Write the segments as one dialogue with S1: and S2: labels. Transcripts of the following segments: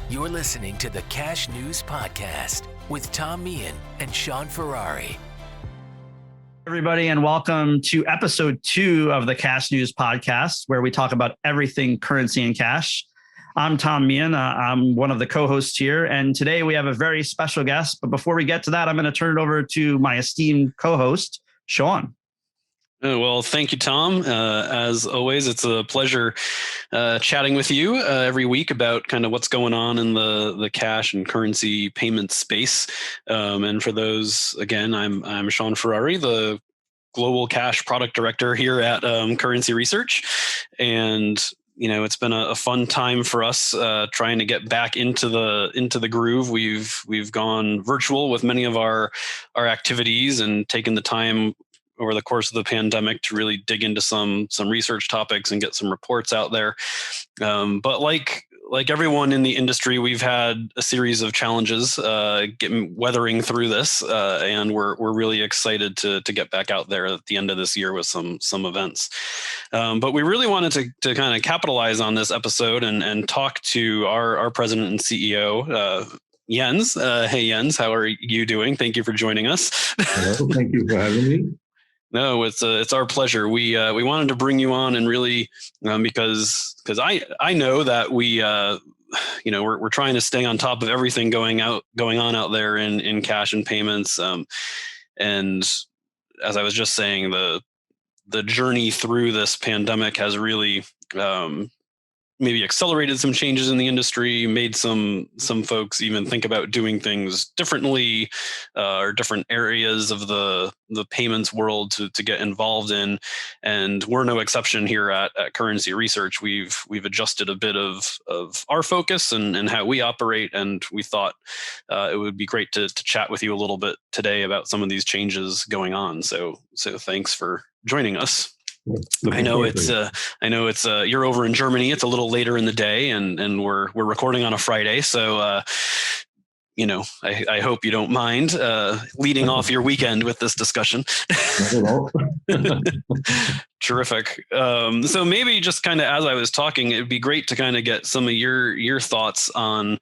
S1: You're listening to the Cash News Podcast with Meehan and Shaun Ferrari.
S2: Everybody, and welcome to episode 2 of the Cash News Podcast, where we talk about everything currency and cash. I'm Meehan. I'm one of the co-hosts here, and today we have a very special guest. But before we get to that, I'm going to turn it over to my esteemed co-host, Shaun.
S3: Well, thank you, Tom. As always, it's a pleasure chatting with you every week about kind of what's going on in the cash and currency payment space. And for those, again, I'm Shaun Ferrari, the Global Cash Product Director here at Currency Research. And it's been a fun time for us trying to get back into the groove. We've gone virtual with many of our activities and taken the time over the course of the pandemic to really dig into some research topics and get some reports out there. But like everyone in the industry, we've had a series of challenges weathering through this, and we're really excited to get back out there at the end of this year with some events. But we really wanted to kind of capitalize on this episode and talk to our president and CEO, Jens. Hey, Jens, how are you doing? Thank you for joining us.
S4: Hello, thank you for having me.
S3: No, it's our pleasure. We wanted to bring you on and really because I know that we're trying to stay on top of everything going on out there in cash and payments. And as I was just saying, the journey through this pandemic has really maybe accelerated some changes in the industry, made some folks even think about doing things differently, or different areas of the payments world to get involved in. And we're no exception here at Currency Research. We've adjusted a bit of our focus and how we operate, and we thought it would be great to chat with you a little bit today about some of these changes going on. So thanks for joining us. I know it's you're over in Germany. It's a little later in the day, and we're recording on a Friday. So, I hope you don't mind leading off your weekend with this discussion.
S4: Not at all.
S3: Terrific. So maybe just kind of as I was talking, it'd be great to kind of get some of your thoughts on,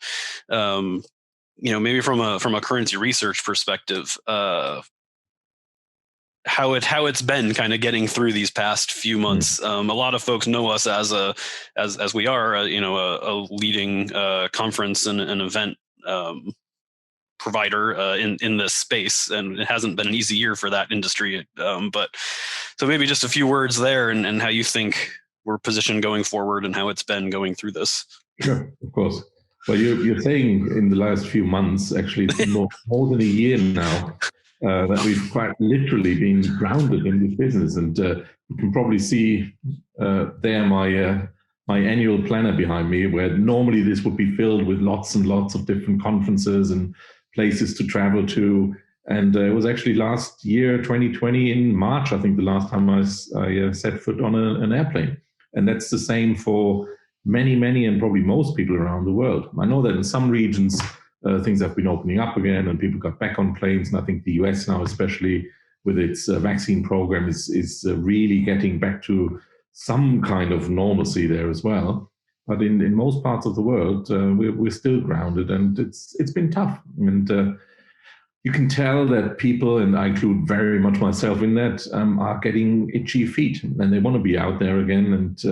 S3: maybe from a currency research perspective, how it's been kind of getting through these past few months. A lot of folks know us as we are a leading conference and an event provider in this space, and it hasn't been an easy year for that industry. But so maybe just a few words there and how you think we're positioned going forward and how it's been going through this.
S4: Sure, of course. Well, you're saying in the last few months, actually, it's more than a year now. That we've quite literally been grounded in this business, and you can probably see there my annual planner behind me, where normally this would be filled with lots and lots of different conferences and places to travel to. And it was actually last year, 2020, in March, I think, the last time I set foot on an airplane. And that's the same for many, and probably most people around the world. I know that in some regions, things have been opening up again and people got back on planes. And I think the US now, especially with its vaccine program, is really getting back to some kind of normalcy there as well. But in most parts of the world, we're still grounded, and it's been tough. And you can tell that people, and I include very much myself in that, are getting itchy feet, and they want to be out there again. And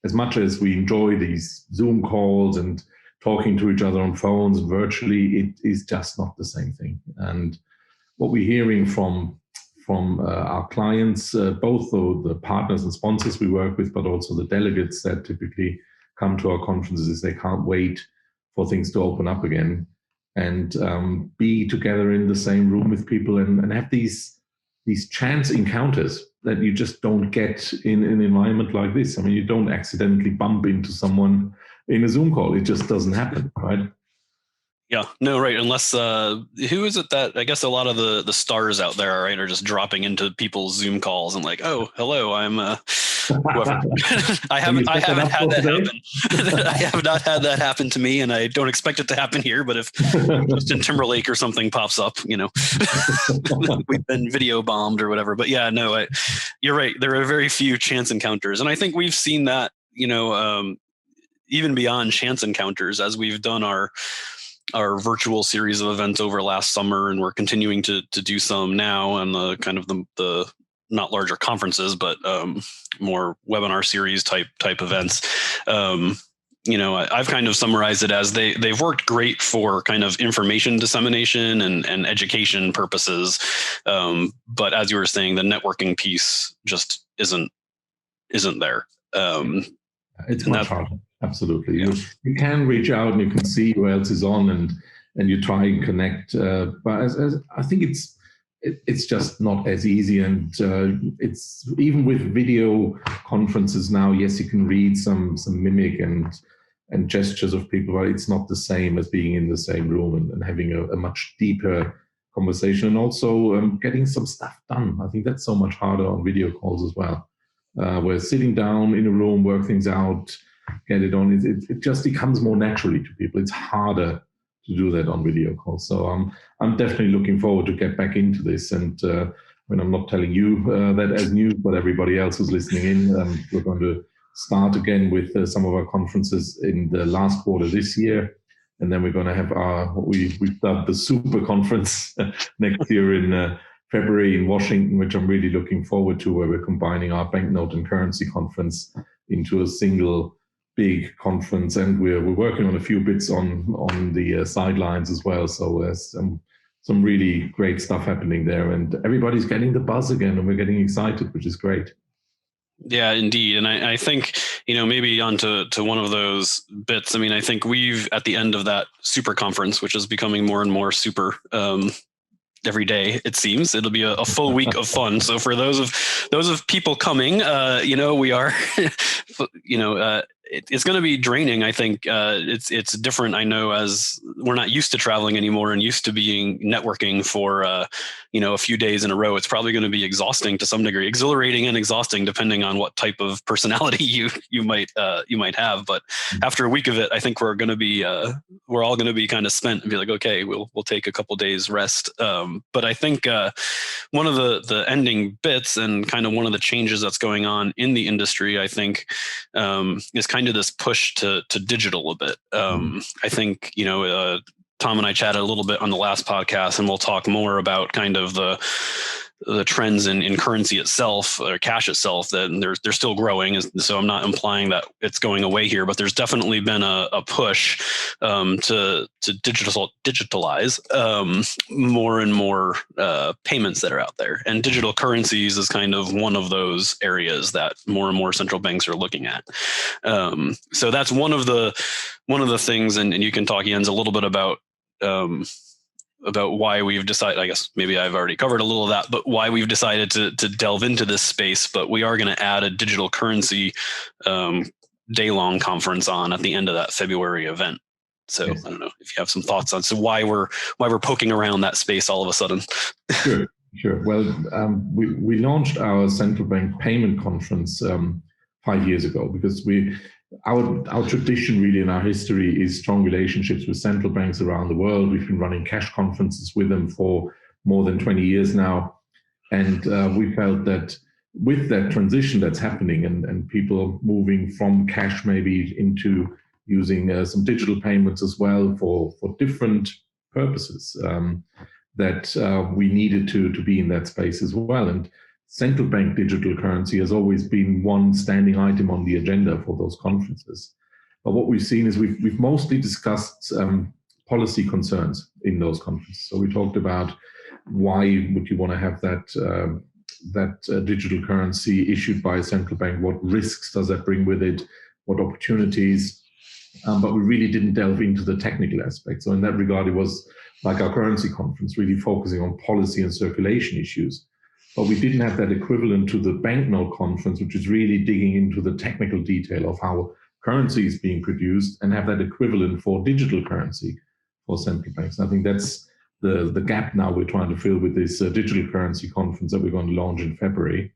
S4: as much as we enjoy these Zoom calls and talking to each other on phones and virtually, it is just not the same thing. And what we're hearing from our clients, both the partners and sponsors we work with, but also the delegates that typically come to our conferences, is they can't wait for things to open up again and be together in the same room with people and have these chance encounters that you just don't get in an environment like this. I mean, you don't accidentally bump into someone in a Zoom call. It just doesn't happen, right?
S3: Yeah, no, right. Unless, who is it that, I guess a lot of the stars out there, right, are just dropping into people's Zoom calls and like, oh, hello, I'm whoever. I haven't had that happen. I have not had that happen to me, and I don't expect it to happen here. But if Justin Timberlake or something pops up, we've been video bombed or whatever. But yeah, no, you're right. There are very few chance encounters, and I think we've seen that, even beyond chance encounters, as we've done our virtual series of events over last summer, and we're continuing to do some now, and the kind of the not larger conferences, but more webinar series type events. I've kind of summarized it as they've worked great for kind of information dissemination and education purposes. But as you were saying, the networking piece just isn't there.
S4: It's much harder. Absolutely.
S3: Yeah.
S4: You can reach out and you can see who else is on, and you try and connect. But as I think it's just not as easy, and it's even with video conferences now. Yes, you can read some mimic and gestures of people, but it's not the same as being in the same room and having a much deeper conversation, and also getting some stuff done. I think that's so much harder on video calls as well. Where sitting down in a room, work things out, get it on. It just becomes more naturally to people. It's harder to do that on video calls. So I'm definitely looking forward to get back into this. And when I'm not telling you that as news, but everybody else who's listening in, we're going to start again with some of our conferences in the last quarter this year. And then we're going to have what we've dubbed the super conference next year in February in Washington, which I'm really looking forward to, where we're combining our banknote and currency conference into a single big conference. And we're working on a few bits on the sidelines as well. So there's some really great stuff happening there, and everybody's getting the buzz again, and we're getting excited, which is great.
S3: Yeah, indeed. And I think, maybe onto one of those bits. I mean, I think we've, at the end of that super conference, which is becoming more and more super every day, it seems, it'll be a full week of fun. So for those of people coming, we are, it's going to be draining. I think it's different. I know, as we're not used to traveling anymore and used to being networking for a few days in a row. It's probably going to be exhausting to some degree, exhilarating and exhausting depending on what type of personality you might have. But after a week of it, I think we're all going to be kind of spent and be like, okay, we'll take a couple days rest. But I think one of the ending bits and kind of one of the changes that's going on in the industry, I think, is kind of this push to digital a bit. I think, Tom and I chatted a little bit on the last podcast, and we'll talk more about kind of the trends in currency itself, or cash itself, that they're still growing. So I'm not implying that it's going away here, but there's definitely been a push to digitalize more and more payments that are out there. And digital currencies is kind of one of those areas that more and more central banks are looking at. So that's one of the things, and you can talk, Jens, a little bit about why we've decided, I guess maybe I've already covered a little of that, but why we've decided to delve into this space. But we are going to add a digital currency day-long conference on at the end of that February event. So yes. I don't know if you have some thoughts on why we're poking around that space all of a sudden.
S4: Sure. Well, we launched our central bank payment conference 5 years ago because our tradition really in our history is strong relationships with central banks around the world. We've been running cash conferences with them for more than 20 years now. And we felt that with that transition that's happening and people moving from cash maybe into using some digital payments as well for different purposes, that we needed to be in that space as well. And central bank digital currency has always been one standing item on the agenda for those conferences. But what we've seen is we've mostly discussed policy concerns in those conferences. So we talked about why would you want to have that digital currency issued by a central bank? What risks does that bring with it? What opportunities? But we really didn't delve into the technical aspects. So in that regard, it was like our currency conference, really focusing on policy and circulation issues. But we didn't have that equivalent to the banknote conference, which is really digging into the technical detail of how currency is being produced, and have that equivalent for digital currency for central banks. I think that's the gap now we're trying to fill with this digital currency conference that we're going to launch in February.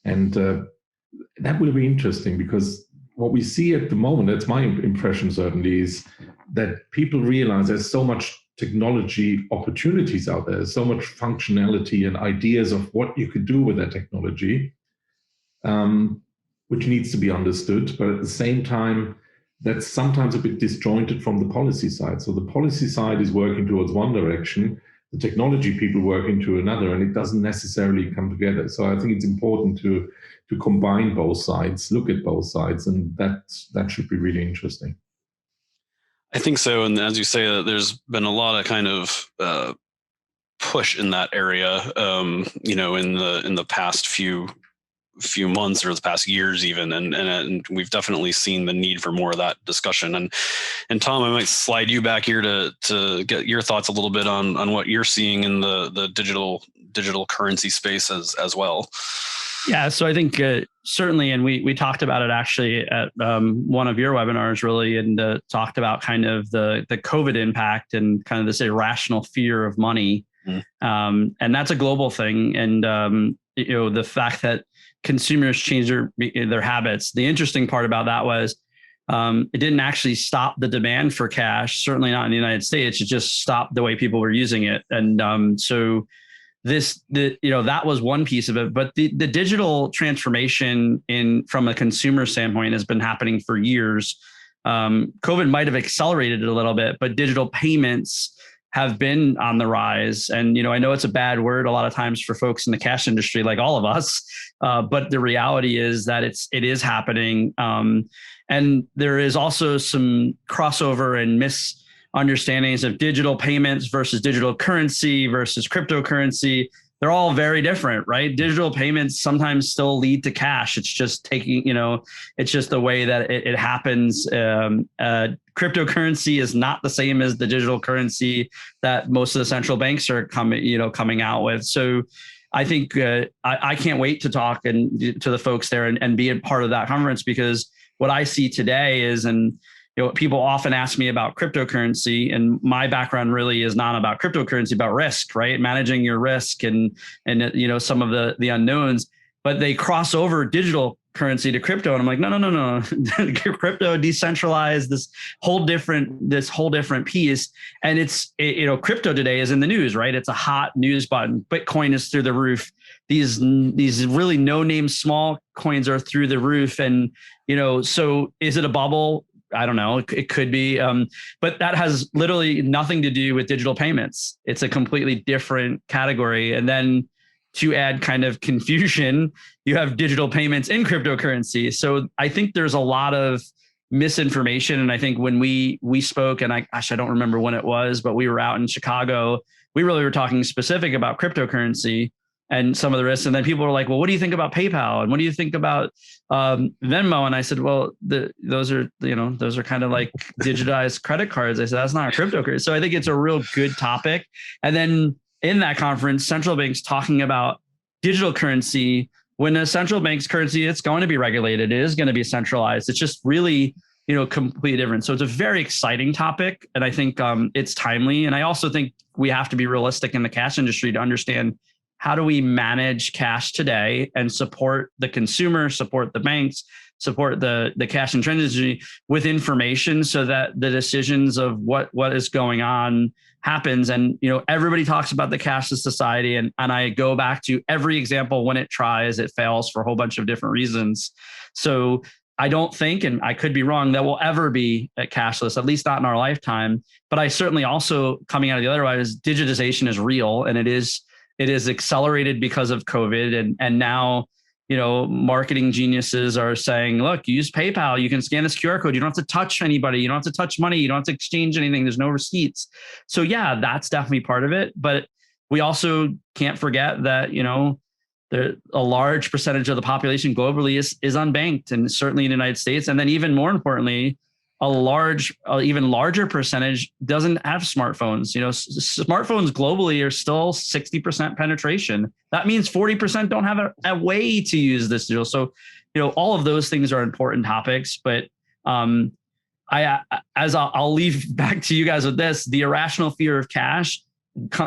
S4: And that will be interesting because what we see at the moment, that's my impression certainly, is that people realize there's so much technology opportunities out there, so much functionality and ideas of what you could do with that technology, which needs to be understood. But at the same time, that's sometimes a bit disjointed from the policy side. So the policy side is working towards one direction, the technology people work into another, and it doesn't necessarily come together. So I think it's important to combine both sides, look at both sides, and that should be really interesting.
S3: I think so. And as you say, there's been a lot of kind of push in that area, in the past few months or the past years even, and we've definitely seen the need for more of that discussion. And Tom, I might slide you back here to get your thoughts a little bit on what you're seeing in the digital currency space as well.
S2: Yeah, so I think certainly, and we talked about it actually at one of your webinars, really, and talked about kind of the COVID impact and kind of this irrational fear of money, and that's a global thing. And the fact that consumers change their habits. The interesting part about that was it didn't actually stop the demand for cash. Certainly not in the United States. It just stopped the way people were using it, and so. That was one piece of it, but the digital transformation from a consumer standpoint has been happening for years. COVID might have accelerated it a little bit, but digital payments have been on the rise. And, I know it's a bad word a lot of times for folks in the cash industry, like all of us. But the reality is that it is happening. And there is also some crossover and misunderstandings of digital payments versus digital currency versus cryptocurrency. They're all very different, right? Digital payments sometimes still lead to cash. It's just it's just the way that it happens. Cryptocurrency is not the same as the digital currency that most of the central banks are coming out with. So I think I can't wait to talk to the folks there and be a part of that conference, because what I see today is, people often ask me about cryptocurrency, and my background really is not about cryptocurrency, about risk, right? Managing your risk and some of the unknowns, but they cross over digital currency to crypto. And I'm like, no. Crypto decentralized, this whole different piece. And it's, crypto today is in the news, right? It's a hot news button. Bitcoin is through the roof. These really no name small coins are through the roof. And, so is it a bubble? I don't know. It could be, but that has literally nothing to do with digital payments. It's a completely different category. And then to add kind of confusion, you have digital payments in cryptocurrency. So I think there's a lot of misinformation. And I think when we spoke, and I don't remember when it was, but we were out in Chicago, we really were talking specific about cryptocurrency and some of the risks. And then people were like, well, what do you think about PayPal? And what do you think about Venmo? And I said, well, those are kind of like digitized credit cards. I said, that's not a cryptocurrency. So I think it's a real good topic. And then in that conference, central banks talking about digital currency. When a central bank's currency, it's going to be regulated. It is going to be centralized. It's just really, completely different. So it's a very exciting topic. And I think it's timely. And I also think we have to be realistic in the cash industry to understand, how do we manage cash today and support the consumer, support the banks, support the cash and trade industry with information, so that the decisions of what is going on happens. And, everybody talks about the cashless society. And I go back to every example. When it tries, it fails for a whole bunch of different reasons. So I don't think, and I could be wrong, that will ever be cashless, at least not in our lifetime. But I certainly also, coming out of the other side, is digitization is real, and it is accelerated because of COVID. And now, marketing geniuses are saying, look, use PayPal. You can scan this QR code. You don't have to touch anybody. You don't have to touch money. You don't have to exchange anything. There's no receipts. So yeah, that's definitely part of it. But we also can't forget that, a large percentage of the population globally is unbanked, and certainly in the United States. And then even more importantly, even larger percentage doesn't have smartphones. Smartphones globally are still 60% penetration. That means 40% don't have a way to use this digital. So, all of those things are important topics. But I'll leave back to you guys with this: the irrational fear of cash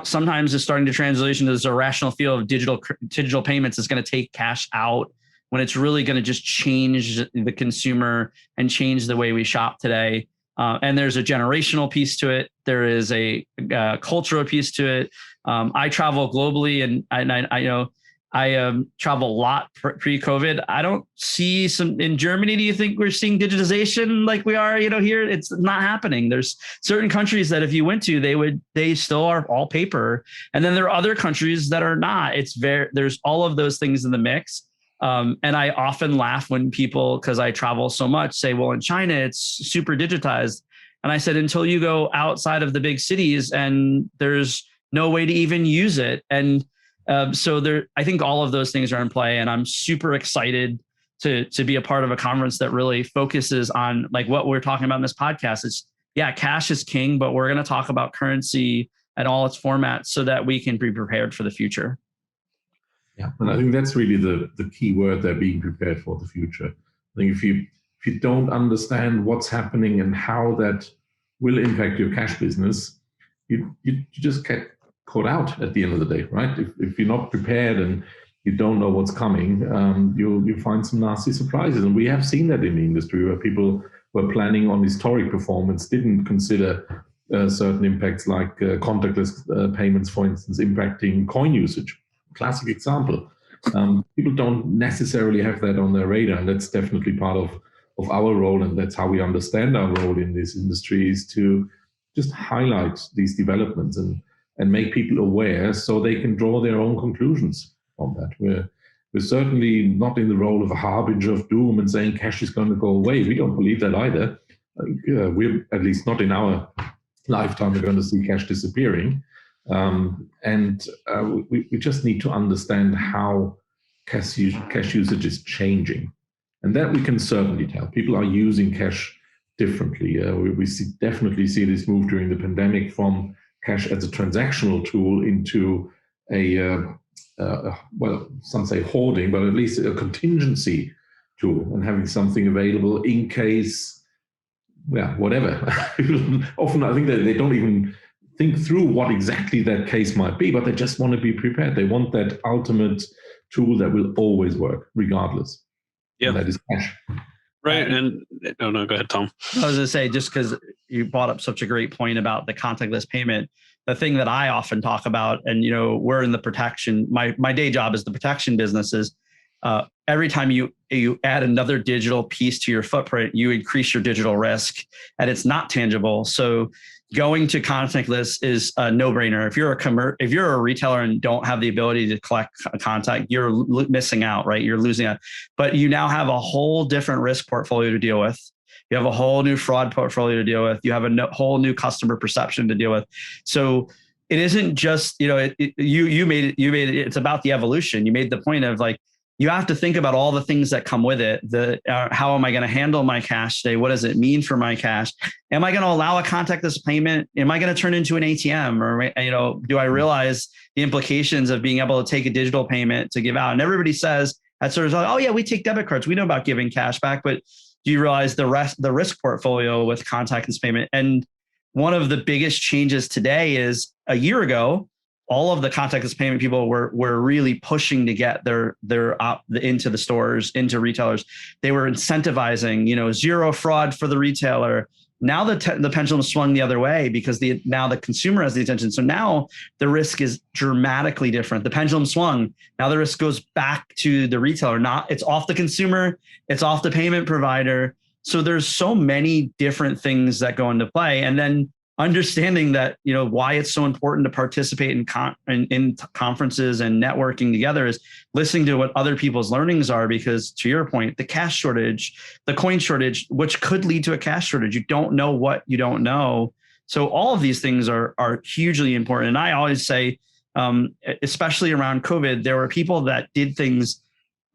S2: sometimes is starting to translation to this irrational fear of digital payments is going to take cash out, when it's really going to just change the consumer and change the way we shop today. And there's a generational piece to it. There is a cultural piece to it. I travel globally, and I travel a lot pre-COVID. I don't see some in Germany. Do you think we're seeing digitization like we are, here? It's not happening. There's certain countries that if you went to, they still are all paper. And then there are other countries that are not. There's all of those things in the mix. And I often laugh when people, because I travel so much, say, well, in China, it's super digitized. And I said, until you go outside of the big cities and there's no way to even use it. And so I think all of those things are in play, and I'm super excited to be a part of a conference that really focuses on like what we're talking about in this podcast. It's cash is king, but we're going to talk about currency and all its formats so that we can be prepared for the future.
S4: Yeah, and I think that's really the key word there, being prepared for the future. I think if you don't understand what's happening and how that will impact your cash business, you just get caught out at the end of the day, right? If you're not prepared and you don't know what's coming, you'll find some nasty surprises. And we have seen that in the industry where people were planning on historic performance, didn't consider certain impacts like contactless payments, for instance, impacting coin usage. Classic example. People don't necessarily have that on their radar, and that's definitely part of our role, and that's how we understand our role in this industry, is to just highlight these developments and make people aware so they can draw their own conclusions from that. We're certainly not in the role of a harbinger of doom and saying cash is going to go away. We don't believe that either. We're, at least not in our lifetime, we're going to see cash disappearing. We just need to understand how cash usage is changing. And that we can certainly tell. People are using cash differently. We definitely see this move during the pandemic from cash as a transactional tool into well, some say hoarding, but at least a contingency tool, and having something available in case, whatever. Often I think that they don't even think through what exactly that case might be, but they just want to be prepared. They want that ultimate tool that will always work, regardless.
S3: Yeah,
S4: and that is cash.
S3: Right. And no, go ahead, Tom.
S2: I was going to say, just because you brought up such a great point about the contactless payment, the thing that I often talk about, and we're in the protection. My day job is the protection business. Is every time you add another digital piece to your footprint, you increase your digital risk, and it's not tangible. So going to contactless is a no-brainer. If you're a retailer and don't have the ability to collect contact, you're missing out, right? You're losing out. But you now have a whole different risk portfolio to deal with. You have a whole new fraud portfolio to deal with. You have a whole new customer perception to deal with. So it isn't just, you made it. It's about the evolution. You made the point of like, you have to think about all the things that come with it. How am I going to handle my cash today? What does it mean for my cash? Am I going to allow a contactless payment? Am I going to turn into an ATM? Or, do I realize the implications of being able to take a digital payment to give out? And everybody says that sort of like, oh yeah, we take debit cards. We know about giving cash back, but do you realize the risk portfolio with contactless payment? And one of the biggest changes today is a year ago, all of the contactless payment people were really pushing to get their into the stores, into retailers. They were incentivizing, zero fraud for the retailer. Now the pendulum swung the other way because now the consumer has the attention. So now the risk is dramatically different. The pendulum swung. Now the risk goes back to the retailer. It's off the consumer. It's off the payment provider. So there's so many different things that go into play. And then understanding that, why it's so important to participate in conferences and networking together is listening to what other people's learnings are, because to your point, the cash shortage, the coin shortage, which could lead to a cash shortage. You don't know what you don't know. So all of these things are hugely important. And I always say, especially around COVID, there were people that did things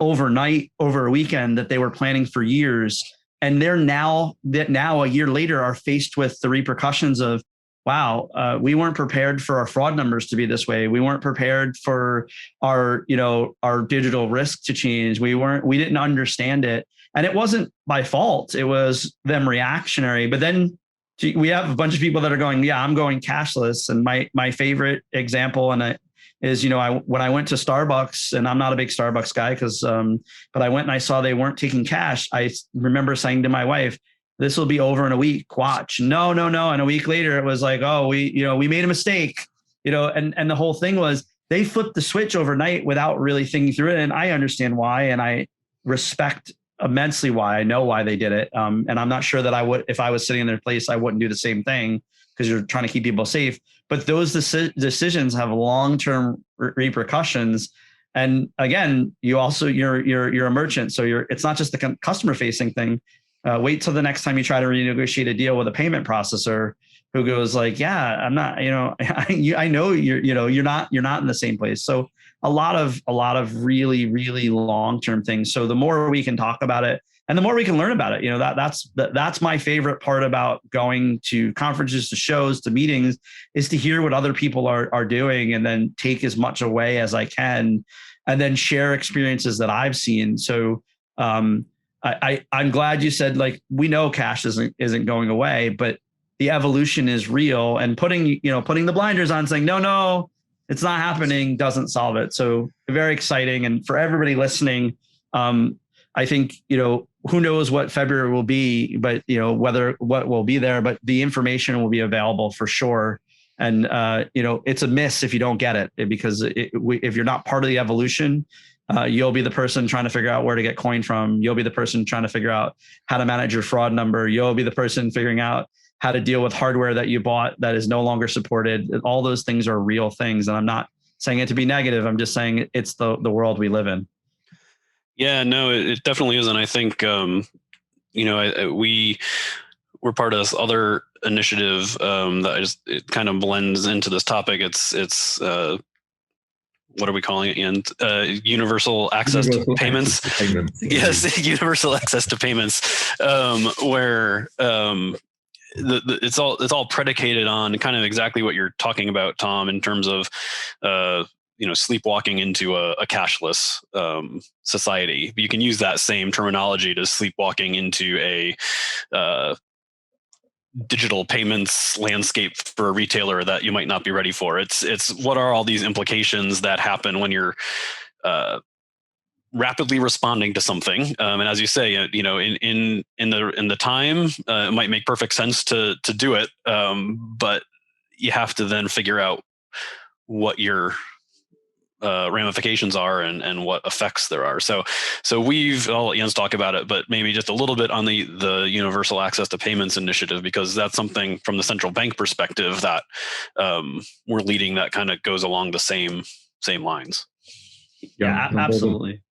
S2: overnight, over a weekend, that they were planning for years. And they're now a year later are faced with the repercussions of, wow, we weren't prepared for our fraud numbers to be this way. We weren't prepared for our digital risk to change. We didn't understand it. And it wasn't by fault. It was them reactionary. But then we have a bunch of people that are going, yeah, I'm going cashless. And my favorite example, is, when I went to Starbucks, and I'm not a big Starbucks guy but I went and I saw they weren't taking cash. I remember saying to my wife, this will be over in a week, watch. No. And a week later it was like, oh, we made a mistake, and the whole thing was they flipped the switch overnight without really thinking through it. And I understand why, and I respect immensely why. I know why they did it. And I'm not sure that I would, if I was sitting in their place, I wouldn't do the same thing, because you're trying to keep people safe. But those decisions have long-term repercussions. And again, you're a merchant, so it's not just the customer-facing thing. Wait till the next time you try to renegotiate a deal with a payment processor who goes like, yeah, I'm not, I know you're not in the same place. So a lot of really, really long-term things. So the more we can talk about it and the more we can learn about it, that's my favorite part about going to conferences, to shows, to meetings, is to hear what other people are doing, and then take as much away as I can, and then share experiences that I've seen. So I'm glad you said, like, we know cash isn't going away, but the evolution is real, and putting the blinders on, saying, no, it's not happening, doesn't solve it. So very exciting. And for everybody listening, I think, who knows what February will be, but what will be there, but the information will be available for sure. And, it's a miss if you don't get it, because if you're not part of the evolution, you'll be the person trying to figure out where to get coin from. You'll be the person trying to figure out how to manage your fraud number. You'll be the person figuring out how to deal with hardware that you bought that is no longer supported. All those things are real things. And I'm not saying it to be negative. I'm just saying it's the world we live in.
S3: Yeah, no, it definitely is. And I think, we're part of this other initiative that it kind of blends into this topic. It's what are we calling it, Ian? Universal access to payments. Yes, universal access to payments, where it's all predicated on kind of exactly what you're talking about, Tom, in terms of sleepwalking into a cashless society. You can use that same terminology to sleepwalking into a digital payments landscape for a retailer that you might not be ready for. It's what are all these implications that happen when you're rapidly responding to something, and as you say, in the time, it might make perfect sense to do it, but you have to then figure out what your ramifications are and what effects there are. So I'll let Jens talk about it, but maybe just a little bit on the universal access to payments initiative, because that's something from the central bank perspective that we're leading, that kind of goes along the same lines.
S2: Yeah, absolutely.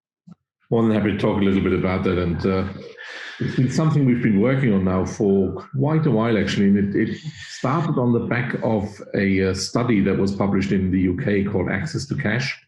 S4: More than happy to talk a little bit about that. And it's been something we've been working on now for quite a while, actually. And it started on the back of a study that was published in the UK called Access to Cash,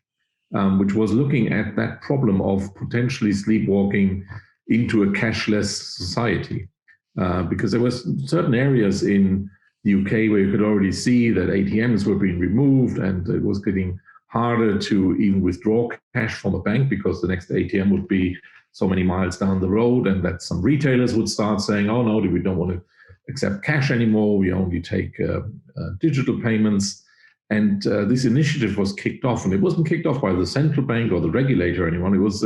S4: which was looking at that problem of potentially sleepwalking into a cashless society. Because there were certain areas in the UK where you could already see that ATMs were being removed, and it was getting harder to even withdraw cash from a bank because the next ATM would be so many miles down the road, and that some retailers would start saying, oh no, we don't want to accept cash anymore, we only take digital payments. And this initiative was kicked off, and it wasn't kicked off by the central bank or the regulator or anyone. It was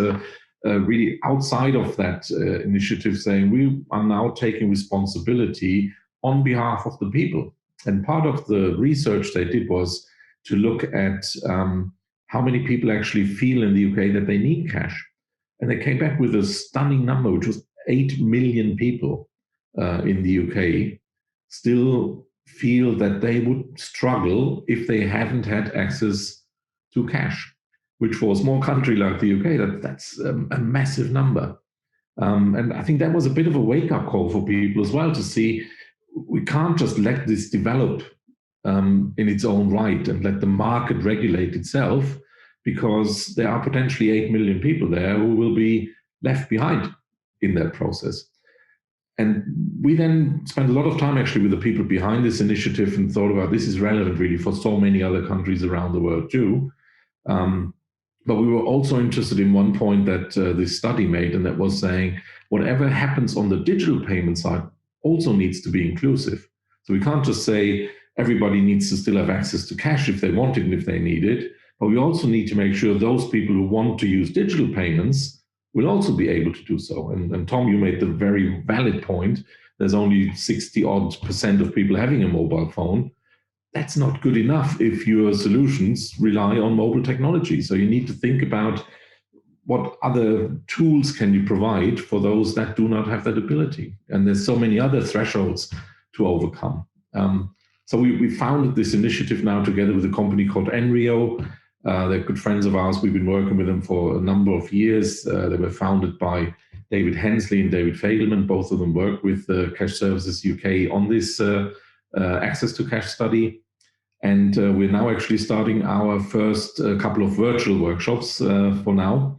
S4: really outside of that initiative, saying we are now taking responsibility on behalf of the people. And part of the research they did was to look at how many people actually feel in the UK that they need cash. And they came back with a stunning number, which was 8 million people in the UK still feel that they would struggle if they hadn't had access to cash, which for a small country like the UK, that's a massive number. And I think that was a bit of a wake-up call for people as well, to see we can't just let this develop in its own right and let the market regulate itself, because there are potentially 8 million people there who will be left behind in that process. And we then spent a lot of time actually with the people behind this initiative and thought about this is relevant really for so many other countries around the world too. But we were also interested in one point that this study made, and that was saying whatever happens on the digital payment side also needs to be inclusive. So we can't just say everybody needs to still have access to cash if they want it and if they need it, but we also need to make sure those people who want to use digital payments will also be able to do so. And Tom, you made the very valid point. There's only 60% of people having a mobile phone. that's not good enough if your solutions rely on mobile technology. So you need to think about what other tools can you provide for those that do not have that ability. And there's so many other thresholds to overcome. So we founded this initiative now together with a company called Enrio. They're good friends of ours. We've been working with them for a number of years. They were founded by David Hensley and David Fagelman. Both of them work with Cash Services UK on this access to cash study. And we're now actually starting our first couple of virtual workshops for now,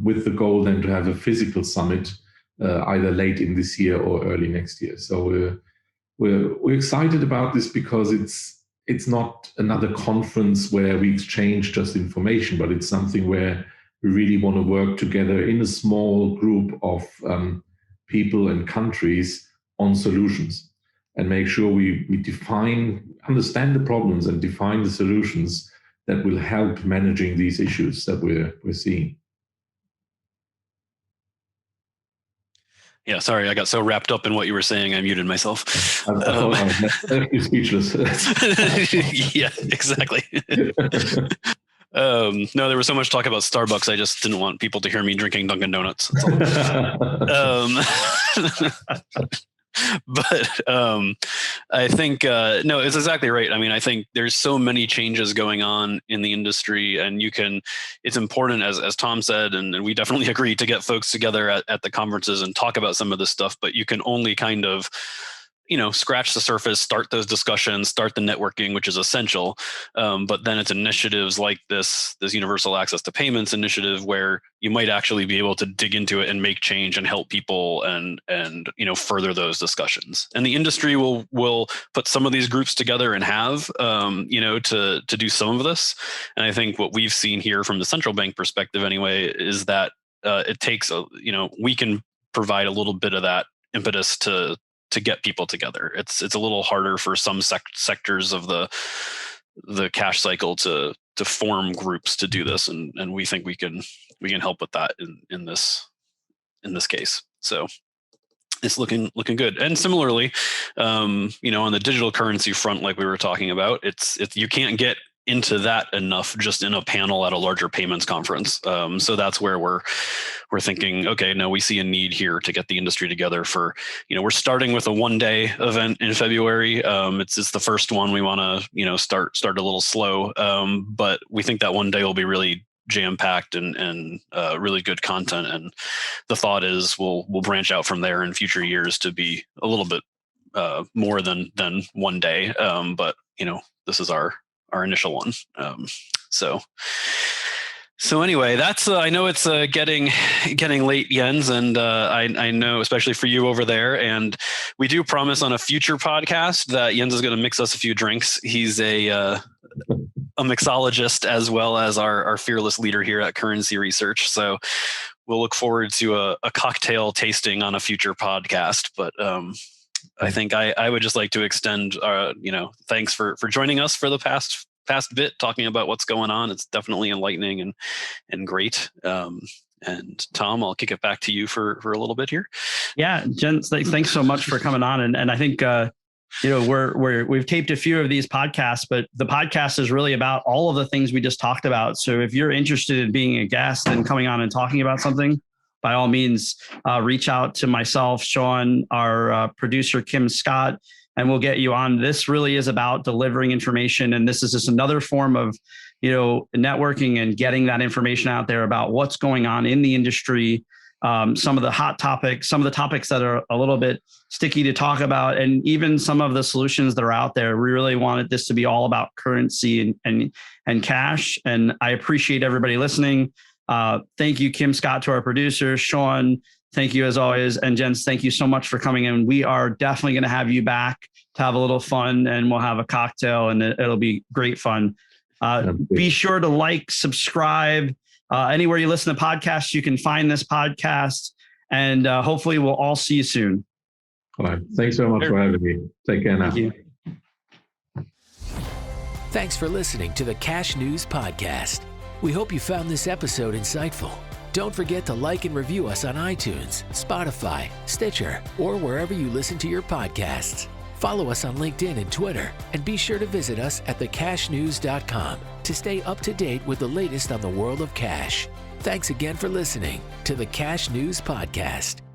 S4: with the goal then to have a physical summit either late in this year or early next year. So we're excited about this because it's not another conference where we exchange just information, but it's something where we really want to work together in a small group of people and countries on solutions and make sure we understand the problems and define the solutions that will help managing these issues that we're seeing.
S3: Yeah, sorry, I got so wrapped up in what you were saying, I muted myself.
S4: I thought I left you speechless.
S3: Yeah, exactly. No, there was so much talk about Starbucks. I just didn't want people to hear me drinking Dunkin' Donuts. But I think, no, it's exactly right. I mean, I think there's so many changes going on in the industry, and it's important, as Tom said, and we definitely agree, to get folks together at the conferences and talk about some of this stuff, but you can only kind of, scratch the surface, start those discussions, start the networking, which is essential. But then it's initiatives like this universal access to payments initiative where you might actually be able to dig into it and make change and help people and further those discussions. And the industry will put some of these groups together and have, to do some of this. And I think what we've seen here from the central bank perspective anyway, is that it takes, we can provide a little bit of that impetus to get people together. It's a little harder for some sectors of the cash cycle to form groups to do this, and we think we can help with that in this case. So it's looking good. And similarly, on the digital currency front, like we were talking about, it's you can't get into that enough just in a panel at a larger payments conference. So that's where we're thinking, okay, no, we see a need here to get the industry together for, we're starting with a 1-day event in February. It's the first one. We want to, start a little slow. But we think that 1 day will be really jam-packed and really good content. And the thought is we'll branch out from there in future years to be a little bit more than 1 day. But, this is our initial one. So anyway, that's I know it's getting late, Jens, and I know especially for you over there. And we do promise on a future podcast that Jens is going to mix us a few drinks. He's a mixologist as well as our fearless leader here at Currency Research. So we'll look forward to a cocktail tasting on a future podcast. But I think I would just like to extend, thanks for joining us for the past bit, talking about what's going on. It's definitely enlightening and great. And Tom, I'll kick it back to you for a little bit here.
S2: Yeah, Jens, thanks so much for coming on. And I think, we've taped a few of these podcasts, but the podcast is really about all of the things we just talked about. So if you're interested in being a guest and coming on and talking about something, by all means, reach out to myself, Shaun, our producer, Kim Scott, and we'll get you on. This really is about delivering information. And this is just another form of, networking and getting that information out there about what's going on in the industry, some of the hot topics, some of the topics that are a little bit sticky to talk about, and even some of the solutions that are out there. We really wanted this to be all about currency and cash. And I appreciate everybody listening. Thank you, Kim Scott, to our producer, Shaun. Thank you as always. And Jens, thank you so much for coming in. We are definitely going to have you back to have a little fun, and we'll have a cocktail and it'll be great fun. Be sure to like, subscribe, anywhere you listen to podcasts, you can find this podcast, and hopefully we'll all see you soon.
S4: All right. Thanks so much for having me. Take care now.
S2: Thank you.
S1: Thanks for listening to the Cash News Podcast. We hope you found this episode insightful. Don't forget to like and review us on iTunes, Spotify, Stitcher, or wherever you listen to your podcasts. Follow us on LinkedIn and Twitter, and be sure to visit us at thecashnews.com to stay up to date with the latest on the world of cash. Thanks again for listening to the Cash News Podcast.